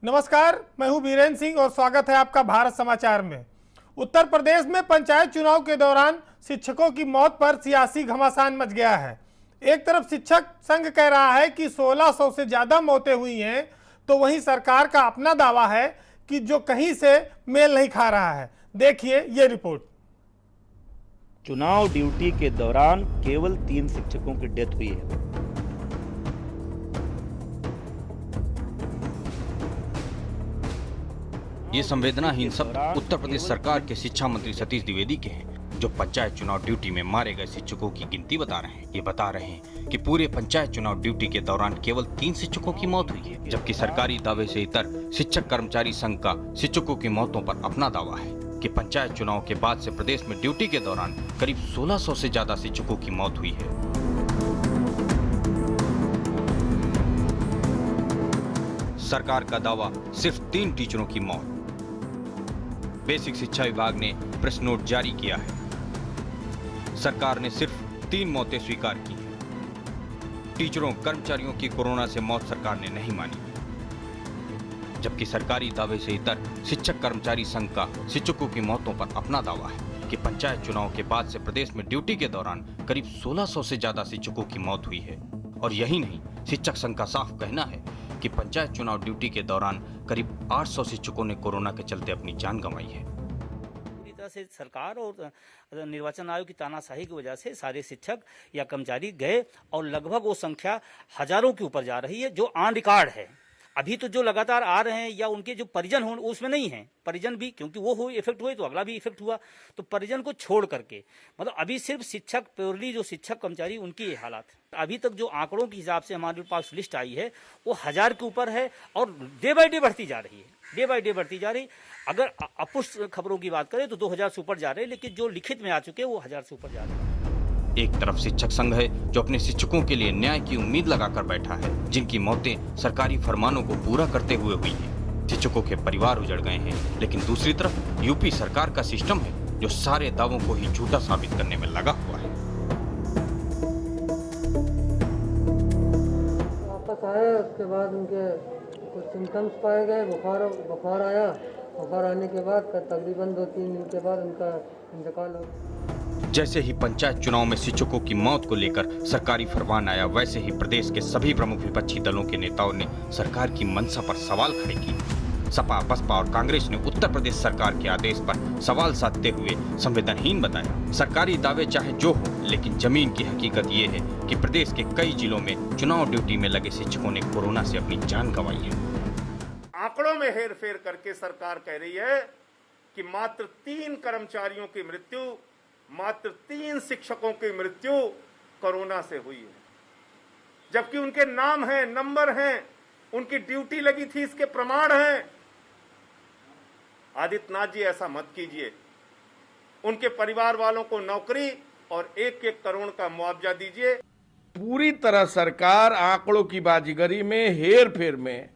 नमस्कार, मैं हूं बीरेन सिंह और स्वागत है आपका भारत समाचार में। उत्तर प्रदेश में पंचायत चुनाव के दौरान शिक्षकों की मौत पर सियासी घमासान मच गया है। एक तरफ शिक्षक संघ कह रहा है कि 1600 से ज्यादा मौतें हुई हैं, तो वहीं सरकार का अपना दावा है कि जो कहीं से मेल नहीं खा रहा है। देखिए ये रिपोर्ट। चुनाव ड्यूटी के दौरान केवल 3 शिक्षकों की डेथ हुई है। ये संवेदनाहीन शब्द उत्तर प्रदेश सरकार के शिक्षा मंत्री सतीश द्विवेदी के हैं, जो पंचायत चुनाव ड्यूटी में मारे गए शिक्षकों की गिनती बता रहे हैं। ये बता रहे हैं कि पूरे पंचायत चुनाव ड्यूटी के दौरान केवल 3 शिक्षकों की मौत हुई है, जबकि सरकारी दावे से इतर शिक्षक कर्मचारी संघ का शिक्षकों की मौतों पर अपना दावा है कि पंचायत चुनाव के बाद से प्रदेश में ड्यूटी के दौरान करीब 1600 से ज्यादा शिक्षकों की मौत हुई है। सरकार का दावा सिर्फ 3 टीचरों की मौत। बेसिक शिक्षा विभाग ने प्रेस नोट जारी किया है। सरकार ने सिर्फ 3 मौतें स्वीकार की हैं। टीचरों कर्मचारियों की कोरोना से मौत सरकार ने नहीं मानी, जबकि सरकारी दावे से इतर शिक्षक कर्मचारी संघ का शिक्षकों की मौतों पर अपना दावा है कि पंचायत चुनाव के बाद से प्रदेश में ड्यूटी के दौरान करीब 1600 से ज्यादा शिक्षकों की मौत हुई है। और यही नहीं, शिक्षक संघ का साफ कहना है कि पंचायत चुनाव ड्यूटी के दौरान करीब 800 शिक्षकों ने कोरोना के चलते अपनी जान गंवाई है। पूरी तरह से सरकार और निर्वाचन आयोग की तानाशाही की वजह से सारे शिक्षक या कर्मचारी गए और लगभग वो संख्या हजारों के ऊपर जा रही है, जो ऑन रिकॉर्ड है। अभी तो जो लगातार आ रहे हैं या उनके जो परिजन हो उसमें नहीं है, परिजन भी, क्योंकि वो हुए इफेक्ट हुए तो अगला भी इफेक्ट हुआ, तो परिजन को छोड़ करके मतलब अभी सिर्फ शिक्षक प्योरली जो शिक्षक कर्मचारी उनकी ये हालात है। अभी तक जो आंकड़ों के हिसाब से हमारे पास लिस्ट आई है वो 1000 के ऊपर है और डे बाई डे बढ़ती जा रही है, डे बाई डे बढ़ती जा रही। अगर अपुष्ट खबरों की बात करें तो 2000 से ऊपर जा रहे हैं, लेकिन जो लिखित में आ चुके हैं वो 1000 से ऊपर जा रहे हैं। एक तरफ शिक्षक संघ है जो अपने शिक्षकों के लिए न्याय की उम्मीद लगाकर बैठा है, जिनकी मौतें सरकारी फरमानों को पूरा करते हुए हुई हैं। शिक्षकों के परिवार उजड़ गए हैं, लेकिन दूसरी तरफ यूपी सरकार का सिस्टम है जो सारे दावों को ही झूठा साबित करने में लगा हुआ है। वापस आए, उसके बाद उनके कुछ सिम्टम्स पाए गए, बुखार आया। बुखार आने के बाद तकरीबन 2-3 दिन के बाद उनका इंतकाल हो गया। जैसे ही पंचायत चुनाव में शिक्षकों की मौत को लेकर सरकारी फरमान आया, वैसे ही प्रदेश के सभी प्रमुख विपक्षी दलों के नेताओं ने सरकार की मंशा पर सवाल खड़े किए। सपा, बसपा और कांग्रेस ने उत्तर प्रदेश सरकार के आदेश पर सवाल साधते हुए संवेदनहीन बताया। सरकारी दावे चाहे जो हो, लेकिन जमीन की हकीकत ये है कि प्रदेश के कई जिलों में चुनाव ड्यूटी में लगे शिक्षकों ने कोरोना से अपनी जान गंवाई है। आंकड़ों में हेरफेर करके सरकार कह रही है कि मात्र 3 कर्मचारियों की मृत्यु, मात्र 3 शिक्षकों की मृत्यु कोरोना से हुई है, जबकि उनके नाम हैं, नंबर हैं, उनकी ड्यूटी लगी थी, इसके प्रमाण हैं। आदित्यनाथ जी, ऐसा मत कीजिए। उनके परिवार वालों को नौकरी और 1-1 करोड़ का मुआवजा दीजिए। पूरी तरह सरकार आंकड़ों की बाजीगरी में, हेर फेर में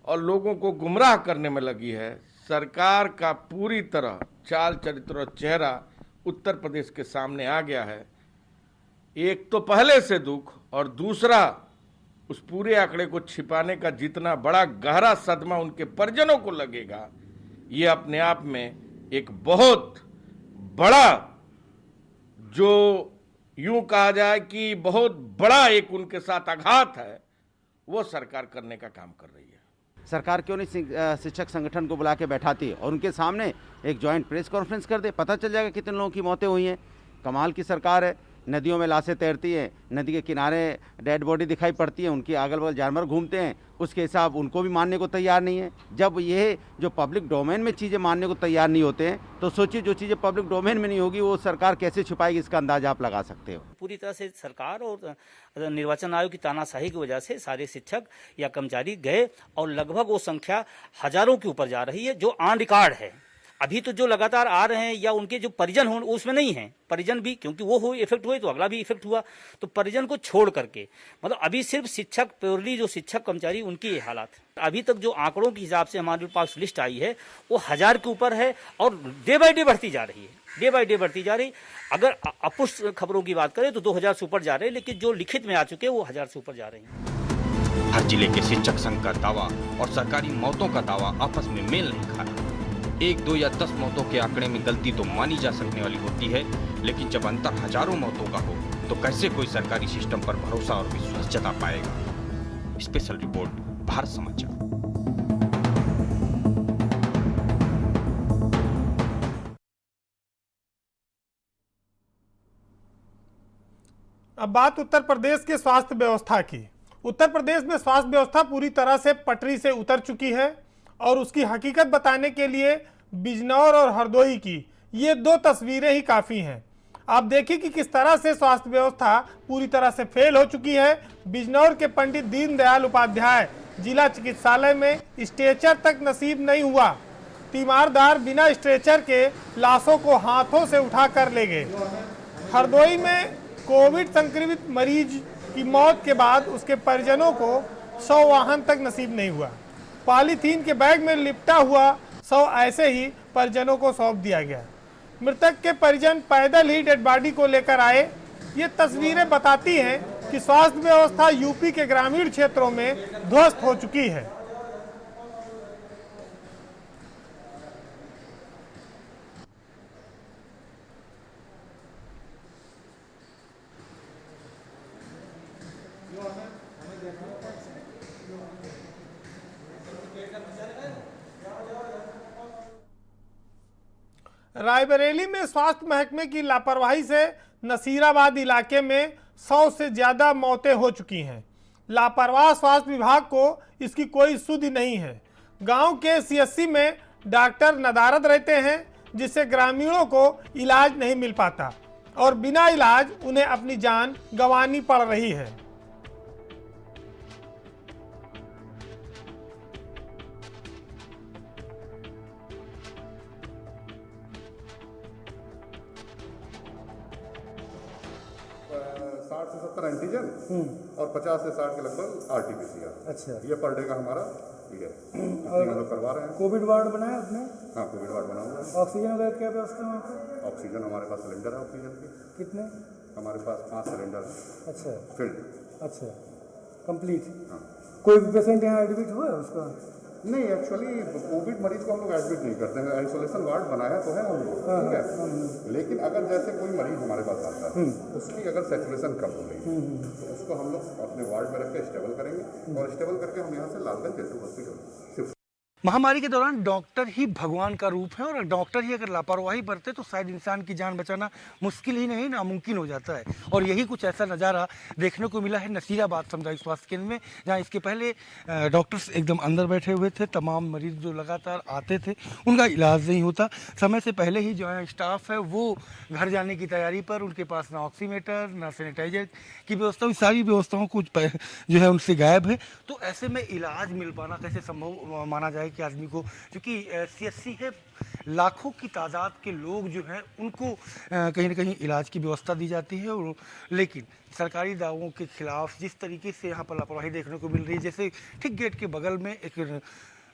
और लोगों को गुमराह करने में लगी है। सरकार का पूरी तरह चाल चरित्र और चेहरा उत्तर प्रदेश के सामने आ गया है। एक तो पहले से दुख, और दूसरा उस पूरे आंकड़े को छिपाने का जितना बड़ा गहरा सदमा उनके परिजनों को लगेगा, ये अपने आप में एक बहुत बड़ा, जो यूं कहा जाए कि बहुत बड़ा एक उनके साथ आघात है, वो सरकार करने का काम कर रही है। सरकार क्यों नहीं शिक्षक संगठन को बुला के बैठाती है और उनके सामने एक जॉइंट प्रेस कॉन्फ्रेंस कर दे, पता चल जाएगा कितने लोगों की मौतें हुई हैं। कमाल की सरकार है, नदियों में लाशें तैरती हैं, नदी के किनारे डेड बॉडी दिखाई पड़ती है, उनकी अगल बगल जानवर घूमते हैं, उसके हिसाब उनको भी मानने को तैयार नहीं है। जब ये जो पब्लिक डोमेन में चीज़ें मानने को तैयार नहीं होते हैं, तो सोचिए जो चीज़ें पब्लिक डोमेन में नहीं होगी वो सरकार कैसे छुपाएगी, इसका अंदाजा आप लगा सकते हो। पूरी तरह से सरकार और निर्वाचन आयोग की तानाशाही की वजह से सारे शिक्षक या कर्मचारी गए और लगभग वो संख्या हजारों के ऊपर जा रही है, जो ऑन रिकॉर्ड है। अभी तो जो लगातार आ रहे हैं या उनके जो परिजन हो उसमें नहीं है, परिजन भी, क्योंकि वो हुए इफेक्ट हुए तो अगला भी इफेक्ट हुआ, तो परिजन को छोड़ करके मतलब अभी सिर्फ शिक्षक प्योरली जो शिक्षक कर्मचारी उनकी ये हालात है। अभी तक जो आंकड़ों के हिसाब से हमारे पास लिस्ट आई है वो 1000 के ऊपर है और डे बाई डे बढ़ती जा रही है, डे बाई डे बढ़ती जा रही। अगर अपुष्ट खबरों की बात करें तो 2000 से ऊपर जा रहे हैं, लेकिन जो लिखित में आ चुके हैं वो 1000 से ऊपर जा रहे हैं। हर जिले के शिक्षक संघ का दावा और सरकारी मौतों का दावा आपस में मेल नहीं खा रहा। 1, 2 या 10 मौतों के आंकड़े में गलती तो मानी जा सकने वाली होती है, लेकिन जब अंतर हजारों मौतों का हो तो कैसे कोई सरकारी सिस्टम पर भरोसा और विश्वास जता पाएगा। स्पेशल रिपोर्ट, भारत समाचार। अब बात उत्तर प्रदेश के स्वास्थ्य व्यवस्था की। उत्तर प्रदेश में स्वास्थ्य व्यवस्था पूरी तरह से पटरी से उतर चुकी है और उसकी हकीकत बताने के लिए बिजनौर और हरदोई की ये 2 तस्वीरें ही काफ़ी हैं। आप देखिए कि किस तरह से स्वास्थ्य व्यवस्था पूरी तरह से फेल हो चुकी है। बिजनौर के पंडित दीनदयाल उपाध्याय जिला चिकित्सालय में स्ट्रेचर तक नसीब नहीं हुआ। तीमारदार बिना स्ट्रेचर के लाशों को हाथों से उठा कर ले गए। हरदोई में कोविड संक्रमित मरीज की मौत के बाद उसके परिजनों को 100 वाहन तक नसीब नहीं हुआ। पॉलीथीन के बैग में लिपटा हुआ 100 ऐसे ही परिजनों को सौंप दिया गया। मृतक के परिजन पैदल ही डेड बॉडी को लेकर आए। ये तस्वीरें बताती हैं कि स्वास्थ्य व्यवस्था यूपी के ग्रामीण क्षेत्रों में ध्वस्त हो चुकी है। रायबरेली में स्वास्थ्य महकमे की लापरवाही से नसीराबाद इलाके में 100 से ज़्यादा मौतें हो चुकी हैं। लापरवाह स्वास्थ्य विभाग को इसकी कोई सुधि नहीं है। गांव के सीएससी में डॉक्टर नदारद रहते हैं, जिससे ग्रामीणों को इलाज नहीं मिल पाता और बिना इलाज उन्हें अपनी जान गंवानी पड़ रही है। से 70 एंटीजन और 50 से 60 के लगभग आरटीपीसीआर। अच्छा, ये पर डे का हमारा ये हम लोग करवा रहे हैं। कोविड वार्ड बनाया आपने? हाँ, कोविड वार्ड बना हुआ है। ऑक्सीजन वगैरह क्या व्यवस्था है वहाँ पर? ऑक्सीजन हमारे पास सिलेंडर है ऑक्सीजन के। कितने? हमारे पास 5 सिलेंडर है। अच्छा, फील्ड। अच्छा, कंप्लीट। हाँ। कोई पेशेंट यहाँ एडमिट हुआ है उसका? नहीं, एक्चुअली कोविड मरीज को हम लोग एडमिट नहीं करते हैं। आइसोलेशन वार्ड बनाया तो है हम लोग, ठीक है। लेकिन अगर जैसे कोई मरीज हमारे पास आता है, उसकी अगर सैचुरेशन कम हो गई तो उसको हम लोग अपने वार्ड में रख के स्टेबल करेंगे और स्टेबल करके हम यहाँ से लालगंज जैसे हॉस्पिटल शिफ्ट। महामारी के दौरान डॉक्टर ही भगवान का रूप है और डॉक्टर ही अगर लापरवाही बरते तो शायद इंसान की जान बचाना मुश्किल ही नहीं नामुमकिन हो जाता है। और यही कुछ ऐसा नज़ारा देखने को मिला है नसीराबाद सामुदायिक स्वास्थ्य केंद्र में, जहां इसके पहले डॉक्टर्स एकदम अंदर बैठे हुए थे। तमाम मरीज जो लगातार आते थे उनका इलाज नहीं होता। समय से पहले ही जो है स्टाफ है वो घर जाने की तैयारी पर, उनके पास ना ऑक्सीमीटर ना सैनिटाइजर की व्यवस्था, सारी व्यवस्थाओं कुछ जो है उनसे गायब है। तो ऐसे में इलाज मिल पाना कैसे संभव माना जाए कि आदमी को, क्योंकि सीएससी है, लाखों की तादाद के लोग जो हैं उनको कहीं ना कहीं इलाज की व्यवस्था दी जाती है। और लेकिन सरकारी दावों के खिलाफ जिस तरीके से यहाँ पर लापरवाही देखने को मिल रही है, जैसे ठीक गेट के बगल में एक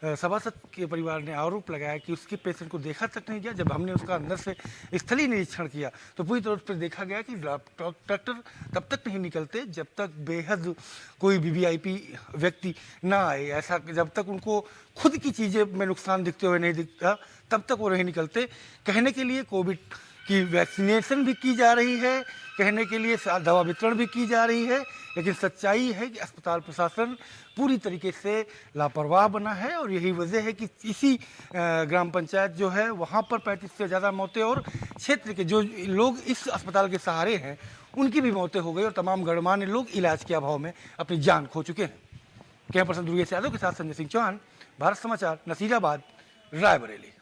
सभासद के परिवार ने आरोप लगाया कि उसके पेशेंट को देखा तक नहीं गया। जब हमने उसका अंदर से स्थलीय निरीक्षण किया तो पूरी तौर पर देखा गया कि डॉक्टर तब तक नहीं निकलते जब तक बेहद कोई वीवीआईपी व्यक्ति ना आए। ऐसा जब तक उनको खुद की चीज़ें में नुकसान दिखते हुए नहीं दिखता तब तक वो नहीं निकलते। कहने के लिए कोविड की वैक्सीनेशन भी की जा रही है, कहने के लिए दवा वितरण भी की जा रही है, लेकिन सच्चाई है कि अस्पताल प्रशासन पूरी तरीके से लापरवाह बना है। और यही वजह है कि इसी ग्राम पंचायत जो है वहाँ पर 35 से ज़्यादा मौतें और क्षेत्र के जो लोग इस अस्पताल के सहारे हैं उनकी भी मौतें हो गई और तमाम गणमान्य लोग इलाज के अभाव में अपनी जान खो चुके हैं। कैमरा पर्सन दुर्गेश यादव के साथ संजय सिंह चौहान, भारत समाचार, नसीराबाद, रायबरेली।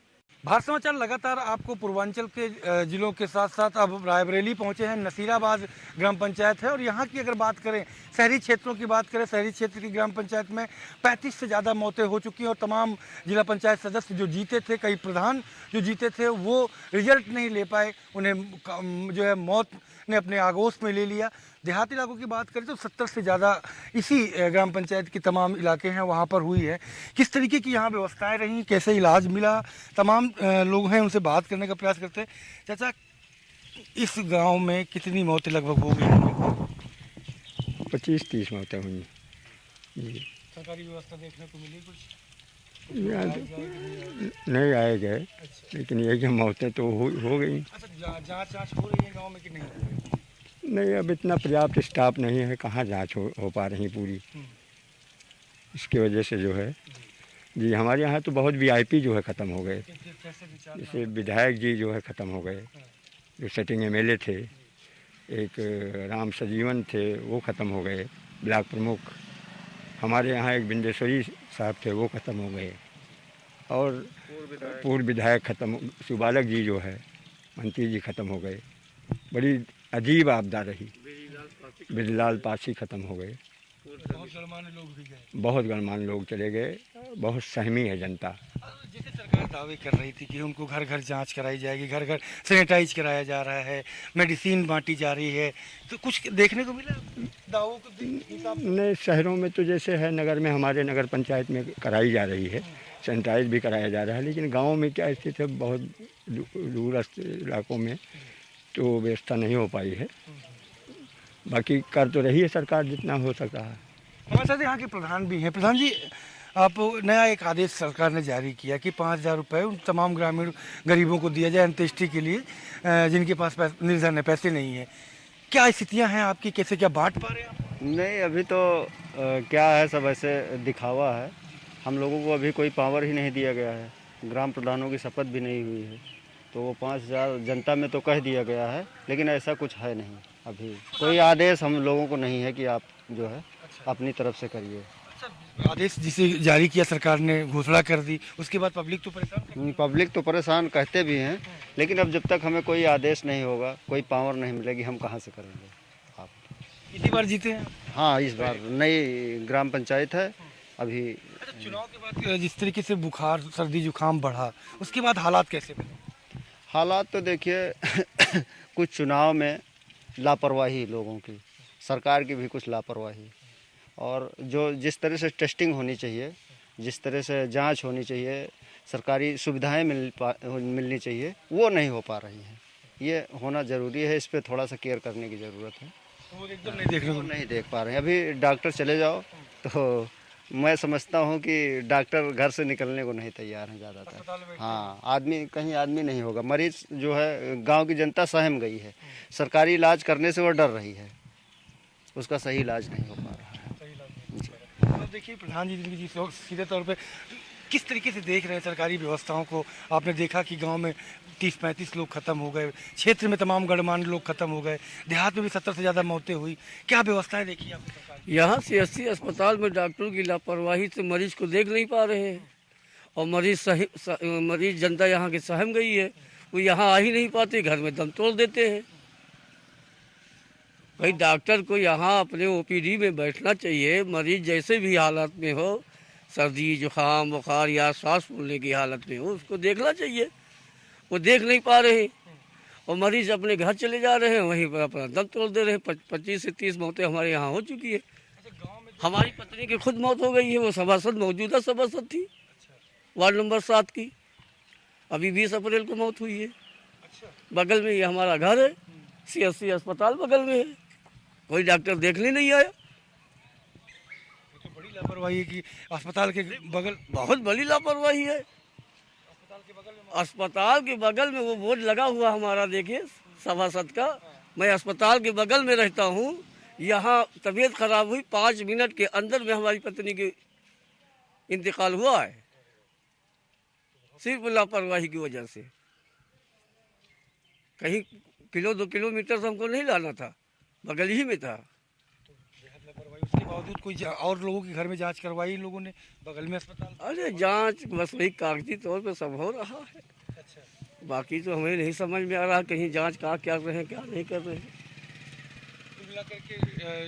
भारत समाचार लगातार आपको पूर्वांचल के जिलों के साथ साथ अब रायबरेली पहुंचे हैं। नसीराबाद ग्राम पंचायत है और यहाँ की अगर बात करें, शहरी क्षेत्रों की बात करें, शहरी क्षेत्र की ग्राम पंचायत में 35 से ज़्यादा मौतें हो चुकी हैं और तमाम जिला पंचायत सदस्य जो जीते थे, कई प्रधान जो जीते थे वो रिजल्ट नहीं ले पाए, उन्हें जो है मौत ने अपने आगोश में ले लिया। देहाती इलाकों की बात करें तो 70 से ज़्यादा इसी ग्राम पंचायत के तमाम इलाके हैं वहाँ पर हुई है। किस तरीके की यहाँ व्यवस्थाएं रहीं, कैसे इलाज मिला, तमाम लोग हैं उनसे बात करने का प्रयास करते हैं। चाचा, इस गांव में कितनी मौतें लगभग हो गई? 25-30 मौतें हुई। जी। सरकारी व्यवस्था देखने को मिली कुछ? यहाँ तो नहीं आए गए, लेकिन ये कि मौतें तो हो गई। अच्छा, जांच हो रही है गांव में कि नहीं? नहीं, अब इतना पर्याप्त स्टाफ नहीं है, कहाँ जांच हो पा रही पूरी। इसकी वजह से जो है जी, हमारे यहाँ तो बहुत वीआईपी जो है ख़त्म हो गए। जैसे विधायक जी जो है ख़त्म हो गए, जो सिटिंग एमएलए थे, एक राम सजीवन थे, वो ख़त्म हो गए। ब्लॉक प्रमुख हमारे यहाँ एक बिंदेश्वरी साहब थे, वो ख़त्म हो गए। और पूर्व विधायक ख़त्म, सुबालक जी जो है मंत्री जी ख़त्म हो गए। बड़ी अजीब आपदा रही। बिरलाल पासी ख़त्म हो गए। बहुत गणमान्य लोग भी गए। बहुत गणमान्य लोग चले गए। बहुत सहमी है जनता। जैसे सरकार दावे कर रही थी कि उनको घर घर जांच कराई जाएगी, घर घर सैनिटाइज कराया जा रहा है, मेडिसिन बांटी जा रही है, तो कुछ देखने को मिला दावों के हिसाब से? नहीं, शहरों में तो जैसे है, नगर में हमारे नगर पंचायत में कराई जा रही है, सैनिटाइज भी कराया जा रहा है, लेकिन गाँव में क्या स्थिति है, बहुत दूरस्थ इलाकों में तो व्यवस्था नहीं हो पाई है। बाकी कर तो रही है सरकार जितना हो सका है। हमारे साथ यहाँ के प्रधान भी हैं। प्रधान जी, आप नया एक आदेश सरकार ने जारी किया कि 5,000 रुपये उन तमाम ग्रामीण गरीबों को दिया जाए अंत्येष्टि के लिए, जिनके पास निर्धन है, पैसे नहीं है। क्या स्थितियाँ हैं आपकी, कैसे क्या बांट पा रहे हैं आप? नहीं, अभी तो क्या है, सब ऐसे दिखावा है। हम लोगों को अभी कोई पावर ही नहीं दिया गया है, ग्राम प्रधानों की शपथ भी नहीं हुई है, तो वो 5,000 जनता में तो कह दिया गया है, लेकिन ऐसा कुछ है नहीं। अभी कोई आदेश हम लोगों को नहीं है कि आप जो है अपनी तरफ से करिए। आदेश जिसे जारी किया सरकार ने, घोषणा कर दी, उसके बाद पब्लिक तो परेशान? पब्लिक तो परेशान कहते भी हैं, लेकिन अब जब तक हमें कोई आदेश नहीं होगा, कोई पावर नहीं मिलेगी, हम कहाँ से करेंगे। आप इसी बार जीते हैं? हाँ, इस बार नई ग्राम पंचायत है अभी। चुनाव के बाद जिस तरीके से बुखार, सर्दी, जुकाम बढ़ा, उसके बाद हालात कैसे बने? हालात तो देखिए कुछ चुनाव में लापरवाही लोगों की, सरकार की भी कुछ लापरवाही, और जो जिस तरह से टेस्टिंग होनी चाहिए, जिस तरह से जांच होनी चाहिए, सरकारी सुविधाएं मिलनी चाहिए, वो नहीं हो पा रही हैं। ये होना ज़रूरी है, इस पे थोड़ा सा केयर करने की ज़रूरत है। वो एकदम नहीं देख पा रहे हैं। अभी डॉक्टर चले जाओ तो मैं समझता हूँ कि डॉक्टर घर से निकलने को नहीं तैयार हैं ज़्यादातर। हाँ, आदमी नहीं होगा। मरीज जो है, गांव की जनता सहम गई है, सरकारी इलाज करने से वो डर रही है, उसका सही इलाज नहीं हो पा रहा है। तो देखिए प्रधान जी सीधे तौर पे किस तरीके से देख रहे हैं सरकारी व्यवस्थाओं को? आपने देखा कि गांव में 30-35 लोग खत्म हो गए, क्षेत्र में तमाम गणमान्य लोग खत्म हो गए, देहात में भी 70 से ज़्यादा मौतें हुई। क्या व्यवस्थाएं देखी आपने सरकार? यहाँ CSC अस्पताल में डॉक्टरों की लापरवाही से मरीज को देख नहीं पा रहे हैं, और मरीज जनता यहाँ की सहम गई है, वो यहाँ आ ही नहीं पाते, घर में दम तोड़ देते हैं। भाई डॉक्टर को यहाँ अपने OPD में बैठना चाहिए, मरीज जैसे भी हालत में हो, सर्दी, जुकाम, बुखार या सांस फूलने की हालत में हो, उसको देखना चाहिए। वो देख नहीं पा रहे, और मरीज अपने घर चले जा रहे हैं, वहीं पर अपना दम तोड़ दे रहे हैं। 25 से 30 मौतें हमारे यहाँ हो चुकी है। हमारी पत्नी की खुद मौत हो गई है, वो सभासद, मौजूदा सभासद थी वार्ड नंबर 7 की, अभी 20 अप्रैल को मौत हुई है। बगल में ये हमारा घर है, CSC अस्पताल बगल में है, कोई डॉक्टर देखने नहीं आया। तो बड़ी लापरवाही है कि अस्पताल के बगल, बहुत बड़ी लापरवाही है। अस्पताल के बगल में वो बोर्ड लगा हुआ हमारा, देखिए सभासद का। मैं अस्पताल के बगल में रहता हूँ, यहाँ तबीयत खराब हुई, 5 मिनट के अंदर में हमारी पत्नी की इंतकाल हुआ है, सिर्फ लापरवाही की वजह से। कहीं 1-2 किलोमीटर से हमको नहीं लाना था, बगल ही में था। उसके बावजूद कोई और लोगों के घर में जांच करवाई इन लोगों ने, बगल में अस्पताल? अरे जांच बस वही कागजी तौर पे सब हो रहा है। अच्छा, बाकी तो हमें नहीं समझ में आ रहा कहीं जांच क्या कर रहे हैं, क्या नहीं कर रहे हैं।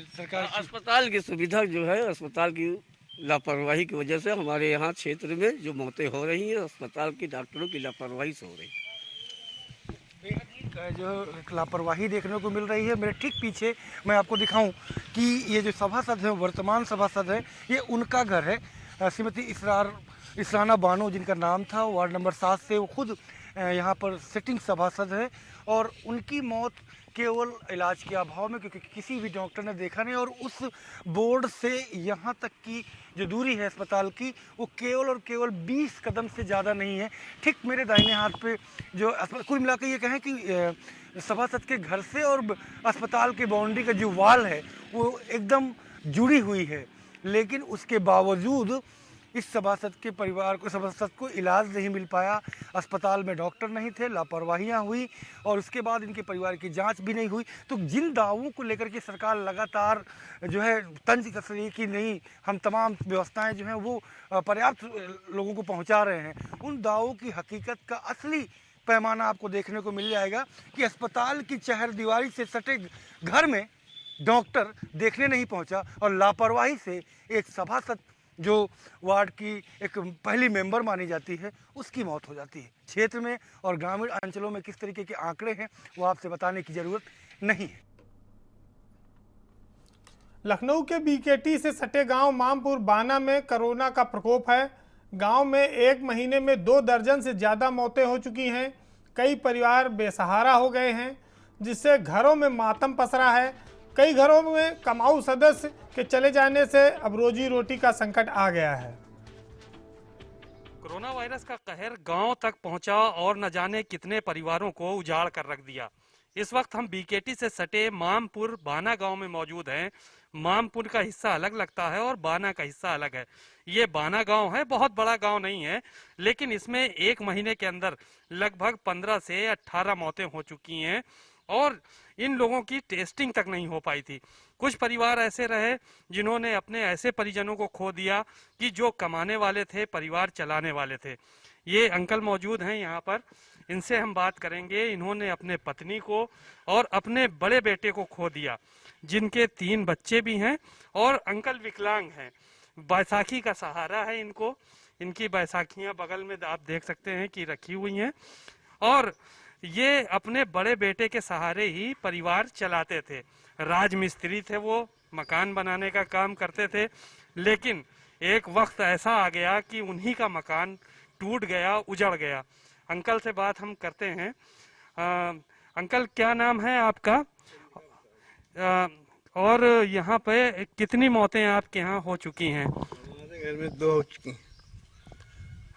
सरकार अस्पताल की सुविधा जो है, अस्पताल की लापरवाही की वजह से हमारे यहाँ क्षेत्र में जो मौतें हो रही हैं, अस्पताल की डॉक्टरों की लापरवाही से हो रही है। जो लापरवाही देखने को मिल रही है, मेरे ठीक पीछे मैं आपको दिखाऊं कि ये जो सभासद हैं, वर्तमान सभासद हैं, ये उनका घर है। श्रीमती इसराना बानो जिनका नाम था, वार्ड नंबर 7 से, वो खुद यहाँ पर सिटिंग सभासद है और उनकी मौत केवल इलाज के अभाव में, क्योंकि किसी भी डॉक्टर ने देखा नहीं और उस बोर्ड से यहाँ तक की जो दूरी है अस्पताल की वो केवल और केवल 20 कदम से ज़्यादा नहीं है। ठीक मेरे दाहिने हाथ पे जो कुल मिलाकर ये कहें कि सभासद के घर से और अस्पताल के बाउंड्री का जो वाल है वो एकदम जुड़ी हुई है, लेकिन उसके बावजूद इस सभासद के परिवार को, सभासद को इलाज नहीं मिल पाया। अस्पताल में डॉक्टर नहीं थे, लापरवाहियां हुई और उसके बाद इनके परिवार की जांच भी नहीं हुई। तो जिन दावों को लेकर के सरकार लगातार जो है तंज कस रही कि नहीं हम तमाम व्यवस्थाएं जो हैं वो पर्याप्त लोगों को पहुंचा रहे हैं, उन दावों की हकीकत का असली पैमाना आपको देखने को मिल जाएगा कि अस्पताल की चहरदीवारी से सटे घर में डॉक्टर देखने नहीं पहुंचा और लापरवाही से एक सभासद जो वार्ड की एक पहली मेंबर मानी जाती है उसकी मौत हो जाती है। क्षेत्र में और ग्रामीण अंचलों में किस तरीके के आंकड़े हैं वो आपसे बताने की जरूरत नहीं है। लखनऊ के बीकेटी से सटे गांव मामपुर बाना में कोरोना का प्रकोप है। गांव में एक महीने में 2 दर्जन से ज़्यादा मौतें हो चुकी हैं। कई परिवार बेसहारा हो गए हैं, जिससे घरों में मातम पसरा है। कई घरों में कमाऊ सदस्य के चले जाने से अब रोजी रोटी का संकट आ गया है। कोरोना वायरस का कहर गांव तक पहुंचा और न जाने कितने परिवारों को उजाड़ कर रख दिया। इस वक्त हम बीकेटी से सटे मामपुर बाना गांव में मौजूद हैं। मामपुर का हिस्सा अलग लगता है और बाना का हिस्सा अलग है। ये बाना गांव है, बहुत बड़ा गांव नहीं है, लेकिन इसमें एक महीने के अंदर लगभग 15 से 18 मौतें हो चुकी हैं और इन लोगों की टेस्टिंग तक नहीं हो पाई थी। कुछ परिवार ऐसे रहे जिन्होंने अपने ऐसे परिजनों को खो दिया कि जो कमाने वाले थे, परिवार चलाने वाले थे। ये अंकल मौजूद हैं यहाँ पर, इनसे हम बात करेंगे। इन्होंने अपने पत्नी को और अपने बड़े बेटे को खो दिया, जिनके 3 बच्चे भी हैं और अंकल विकलांग हैं। बैसाखी का सहारा है इनको। इनकी बैसाखियाँ बगल में आप देख सकते हैं कि रखी हुई हैं और ये अपने बड़े बेटे के सहारे ही परिवार चलाते थे। राजमिस्त्री थे, वो मकान बनाने का काम करते थे, लेकिन एक वक्त ऐसा आ गया कि उन्हीं का मकान टूट गया, उजड़ गया। अंकल से बात हम करते हैं। अंकल क्या नाम है आपका? और यहाँ पे कितनी मौतें आपके यहाँ हो चुकी हैं? हमारे घर में 2 हो चुकी।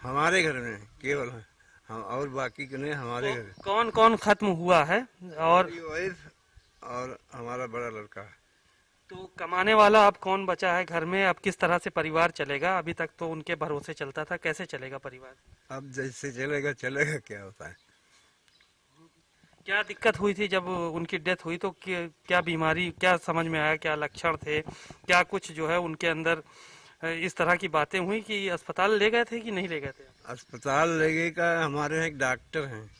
हमारे घर में केवल है, हम और बाकी के नहीं। हमारे घर कौन कौन खत्म हुआ है? और वाइफ और हमारा बड़ा लड़का है। तो कमाने वाला अब कौन बचा है घर में? अब किस तरह से परिवार चलेगा? अभी तक तो उनके भरोसे चलता था, कैसे चलेगा परिवार? अब जैसे चलेगा चलेगा, क्या होता है। क्या दिक्कत हुई थी जब उनकी डेथ हुई? तो क्या बीमारी, क्या समझ में आया, क्या लक्षण थे, क्या कुछ जो है उनके अंदर इस तरह की बातें हुई कि अस्पताल ले गए थे कि नहीं ले गए थे? अस्पताल ले गए का हमारे यहाँ एक डॉक्टर हैं,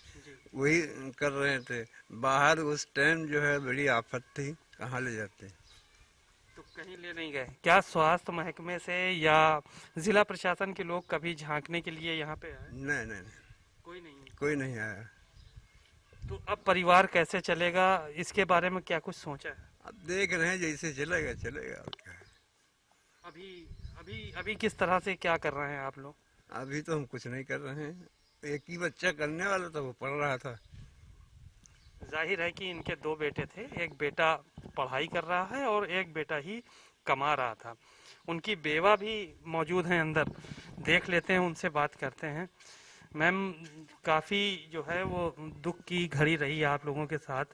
वही कर रहे थे। बाहर उस टाइम जो है बड़ी आफत थी, कहाँ ले जाते? तो कहीं ले नहीं गए? क्या स्वास्थ्य महकमे से या जिला प्रशासन के लोग कभी झांकने के लिए यहाँ पे आए? नहीं नहीं, कोई नहीं आया। तो अब परिवार कैसे चलेगा, इसके बारे में क्या कुछ सोचा है? अब देख रहे हैं, जैसे चलेगा चलेगा और क्या है। अभी किस तरह से क्या कर रहे हैं आप लोग? अभी तो हम कुछ नहीं कर रहे हैं। एक ही बच्चा करने वाला था, वो पढ़ रहा था। जाहिर है कि इनके 2 बेटे थे, एक बेटा पढ़ाई कर रहा है और एक बेटा ही कमा रहा था। उनकी बेवा भी मौजूद हैं अंदर, देख लेते हैं, उनसे बात करते हैं। मैम, काफ़ी जो है वो दुख की घड़ी रही है आप लोगों के साथ।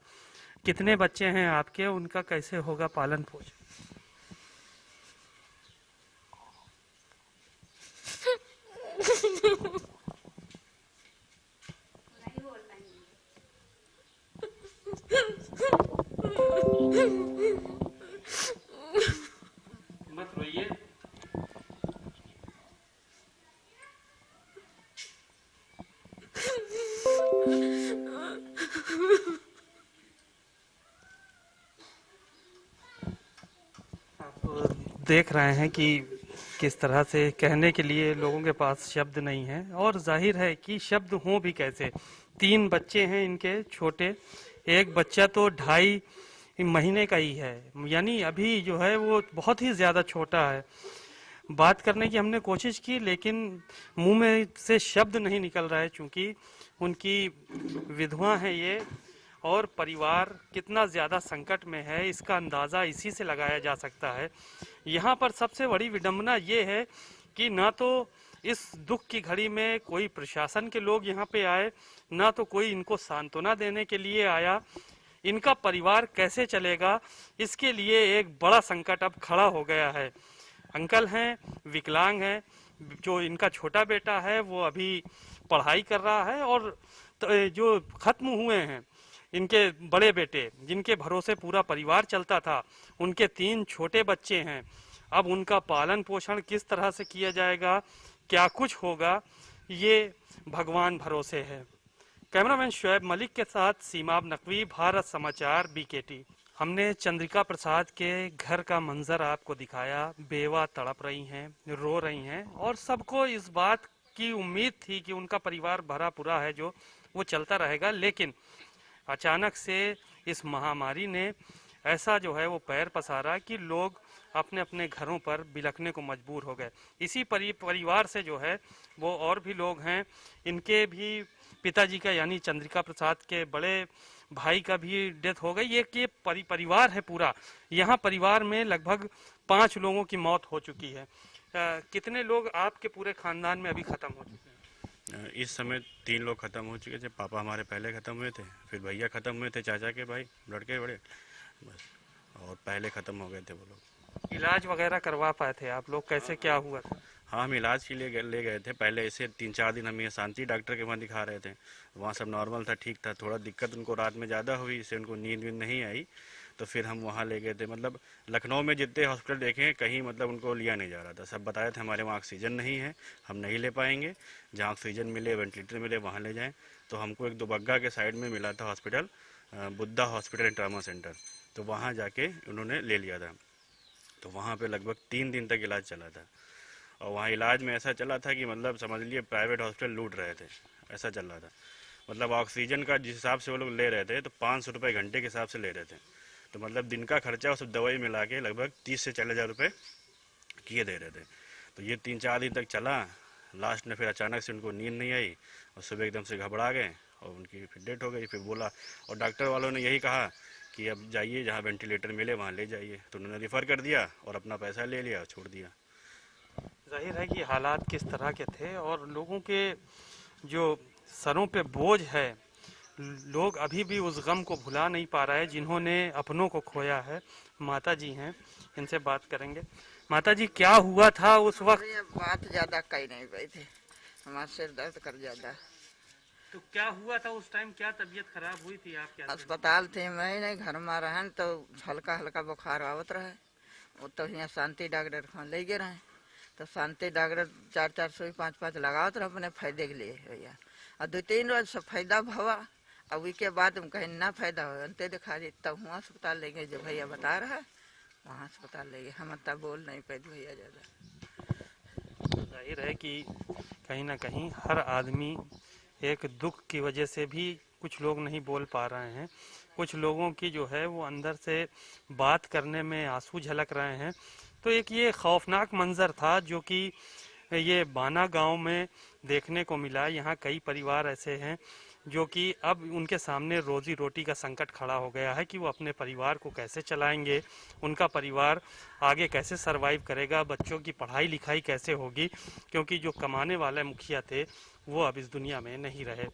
कितने बच्चे हैं आपके? उनका कैसे होगा पालन पोषण? मत रोइए। आप देख रहे हैं कि किस तरह से कहने के लिए लोगों के पास शब्द नहीं है, और जाहिर है कि शब्द हों भी कैसे। 3 बच्चे हैं इनके छोटे, एक बच्चा तो 2.5 महीने का ही है, यानी अभी जो है वो बहुत ही ज़्यादा छोटा है। बात करने की हमने कोशिश की, लेकिन मुंह में से शब्द नहीं निकल रहा है, क्योंकि उनकी विधवा है ये, और परिवार कितना ज़्यादा संकट में है इसका अंदाज़ा इसी से लगाया जा सकता है। यहाँ पर सबसे बड़ी विडंबना ये है कि ना तो इस दुख की घड़ी में कोई प्रशासन के लोग यहाँ पे आए, ना तो कोई इनको सांत्वना देने के लिए आया। इनका परिवार कैसे चलेगा, इसके लिए एक बड़ा संकट अब खड़ा हो गया है। अंकल हैं, विकलांग हैं, जो इनका छोटा बेटा है वो अभी पढ़ाई कर रहा है, और जो खत्म हुए हैं इनके बड़े बेटे, जिनके भरोसे पूरा परिवार चलता था, उनके 3 छोटे बच्चे हैं। अब उनका पालन पोषण किस तरह से किया जाएगा, क्या कुछ होगा, ये भगवान भरोसे है। कैमरामैन शुएब मलिक के साथ सीमाब नकवी, भारत समाचार, बीकेटी। हमने चंद्रिका प्रसाद के घर का मंजर आपको दिखाया। बेवा तड़प रही हैं, रो रही हैं, और सबको इस बात की उम्मीद थी कि उनका परिवार भरा पूरा है जो वो चलता रहेगा, लेकिन अचानक से इस महामारी ने ऐसा जो है वो पैर पसारा कि लोग अपने अपने घरों पर बिलखने को मजबूर हो गए। इसी परिवार से जो है वो और भी लोग हैं, इनके भी पिताजी का यानी चंद्रिका प्रसाद के बड़े भाई का भी डेथ हो गई। एक ये परिवार है पूरा, यहाँ परिवार में लगभग 5 लोगों की मौत हो चुकी है। कितने लोग आपके पूरे खानदान में अभी खत्म हो चुके हैं? इस समय 3 लोग खत्म हो चुके थे। पापा हमारे पहले खत्म हुए थे, फिर भैया खत्म हुए थे, चाचा के भाई लड़के बड़े, बस, और पहले खत्म हो गए थे वो लोग। इलाज वगैरह करवा पाए थे आप लोग, कैसे क्या हुआ था? हाँ, हम इलाज के लिए ले गए थे। पहले ऐसे 3-4 दिन हम ये शांति डॉक्टर के वहाँ दिखा रहे थे, वहाँ सब नॉर्मल था, ठीक था। थोड़ा दिक्कत उनको रात में ज़्यादा हुई, इससे उनको नींद वींद नहीं आई, तो फिर हम वहाँ ले गए थे। मतलब लखनऊ में जितने हॉस्पिटल देखे कहीं मतलब उनको लिया नहीं जा रहा था। सब बताए थे हमारे वहाँ ऑक्सीजन नहीं है, हम नहीं ले पाएंगे, जहाँ ऑक्सीजन मिले, वेंटिलेटर मिले, वहाँ ले जाएं। तो हमको एक दुबग्गा के साइड में मिला था hospital, Buddha hospital and trauma centre, तो वहाँ जाके उन्होंने ले लिया था। तो वहाँ पे लगभग 3 दिन तक इलाज चला था, और वहाँ इलाज में ऐसा चला था कि मतलब समझ लीजिए प्राइवेट हॉस्पिटल लूट रहे थे, ऐसा चल रहा था। मतलब ऑक्सीजन का जिस हिसाब से वो लोग ले रहे थे तो 500 रुपये घंटे के हिसाब से ले रहे थे। तो मतलब दिन का खर्चा और सब दवाई मिला के लगभग 30 से 40 हज़ार रुपये किए दे रहे थे। तो ये 3-4 दिन तक चला। लास्ट में फिर अचानक से उनको नींद नहीं आई और सुबह एकदम से घबरा गए और उनकी फिर डेथ हो गई। फिर बोला, और डॉक्टर वालों ने यही कहा कि अब जाइए, जहाँ वेंटिलेटर मिले वहाँ ले जाइए। तो उन्होंने रिफ़र कर दिया और अपना पैसा ले लिया और छोड़ दिया। जाहिर है कि हालात किस तरह के थे, और लोगों के जो सरों पे बोझ है, लोग अभी भी उस गम को भुला नहीं पा रहे हैं जिन्होंने अपनों को खोया है। माता जी हैं, इनसे बात करेंगे। माता जी, क्या हुआ था उस वक्त? बात ज्यादा कही नहीं पाई थी, हमारा सिर दर्द कर ज्यादा। तो क्या हुआ था उस टाइम, क्या तबीयत खराब हुई थी आप? क्या अस्पताल थे, मैं नहीं घर में रहन तो हल्का हल्का बुखार आवत रहे। वो तो यहाँ शांति डॉक्टर खान ले गए रहे, तो शांति डॉक्टर 4-4 सुई 5-5 लगावत रहे अपने फायदे के लिए भैया। और 2-3 रोज सब फायदा भवा, अब उसके बाद हम कहीं ना फायदा हो अंते दिखा दी, तब वहाँ अस्पताल ले गए जो भैया बता रहा है, वहाँ अस्पताल ले गए। हम तब बोल नहीं पाए भैया ज़्यादा। जाहिर है कि कहीं ना कहीं हर आदमी एक दुख की वजह से भी, कुछ लोग नहीं बोल पा रहे हैं, कुछ लोगों की जो है वो अंदर से बात करने में आंसू झलक रहे हैं। तो एक ये खौफनाक मंजर था जो कि ये बाना गांव में देखने को मिला। यहाँ कई परिवार ऐसे हैं जो कि अब उनके सामने रोजी रोटी का संकट खड़ा हो गया है कि वो अपने परिवार को कैसे चलाएंगे, उनका परिवार आगे कैसे सरवाइव करेगा, बच्चों की पढ़ाई लिखाई कैसे होगी, क्योंकि जो कमाने वाले मुखिया थे वो अब इस दुनिया में नहीं रहे।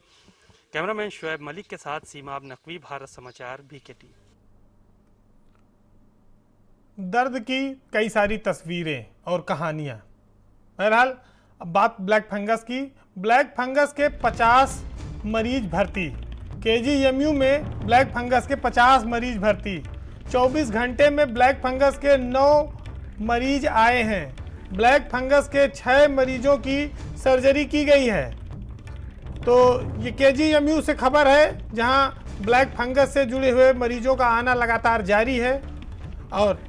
कैमरामैन शुएब मलिक के साथ सीमाब नकवी, भारत समाचार, बीकेटी। दर्द की कई सारी तस्वीरें और कहानियां। बहरहाल अब बात ब्लैक फंगस की। ब्लैक फंगस के 50 मरीज भर्ती। केजीएमयू में ब्लैक फंगस के 50 मरीज भर्ती। 24 घंटे में ब्लैक फंगस के 9 मरीज आए हैं। ब्लैक फंगस के 6 मरीजों की सर्जरी की गई है। तो ये केजीएमयू से खबर है, जहां ब्लैक फंगस से जुड़े हुए मरीजों का आना लगातार जारी है। और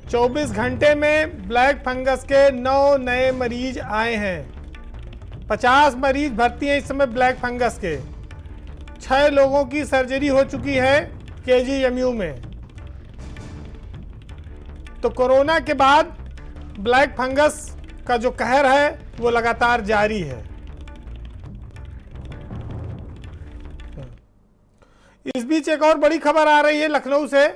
24 घंटे में ब्लैक फंगस के 9 नए मरीज आए हैं। 50 मरीज भर्ती हैं इस समय ब्लैक फंगस के। 6 लोगों की सर्जरी हो चुकी है केजीएमयू में। तो कोरोना के बाद ब्लैक फंगस का जो कहर है वो लगातार जारी है। इस बीच एक और बड़ी खबर आ रही है लखनऊ से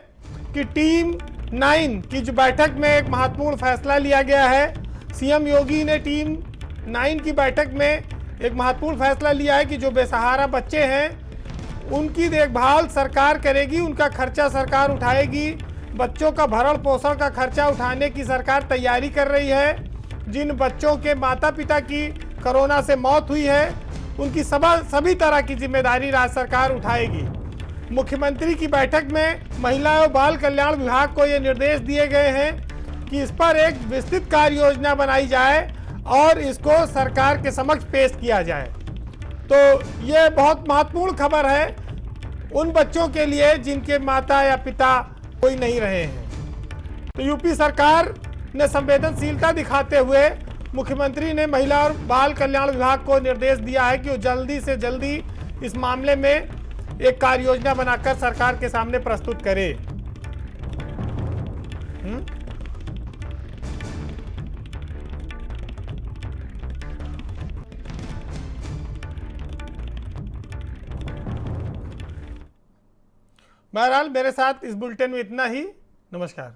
कि टीम 9 की जो बैठक में एक महत्वपूर्ण फैसला लिया गया है। सीएम योगी ने टीम 9 की बैठक में एक महत्वपूर्ण फैसला लिया है कि जो बेसहारा बच्चे हैं उनकी देखभाल सरकार करेगी, उनका खर्चा सरकार उठाएगी। बच्चों का भरण पोषण का खर्चा उठाने की सरकार तैयारी कर रही है। जिन बच्चों के माता पिता की कोरोना से मौत हुई है उनकी सभी तरह की जिम्मेदारी राज्य सरकार उठाएगी। मुख्यमंत्री की बैठक में महिला एवं बाल कल्याण विभाग को ये निर्देश दिए गए हैं कि इस पर एक विस्तृत कार्य योजना बनाई जाए और इसको सरकार के समक्ष पेश किया जाए। तो ये बहुत महत्वपूर्ण खबर है उन बच्चों के लिए जिनके माता या पिता कोई नहीं रहे हैं। तो यूपी सरकार ने संवेदनशीलता दिखाते हुए मुख्यमंत्री ने महिला और बाल कल्याण विभाग को निर्देश दिया है कि वो जल्दी से जल्दी इस मामले में एक कार्य योजना बनाकर सरकार के सामने प्रस्तुत करे। बहरहाल मेरे साथ इस बुलेटिन में इतना ही। नमस्कार।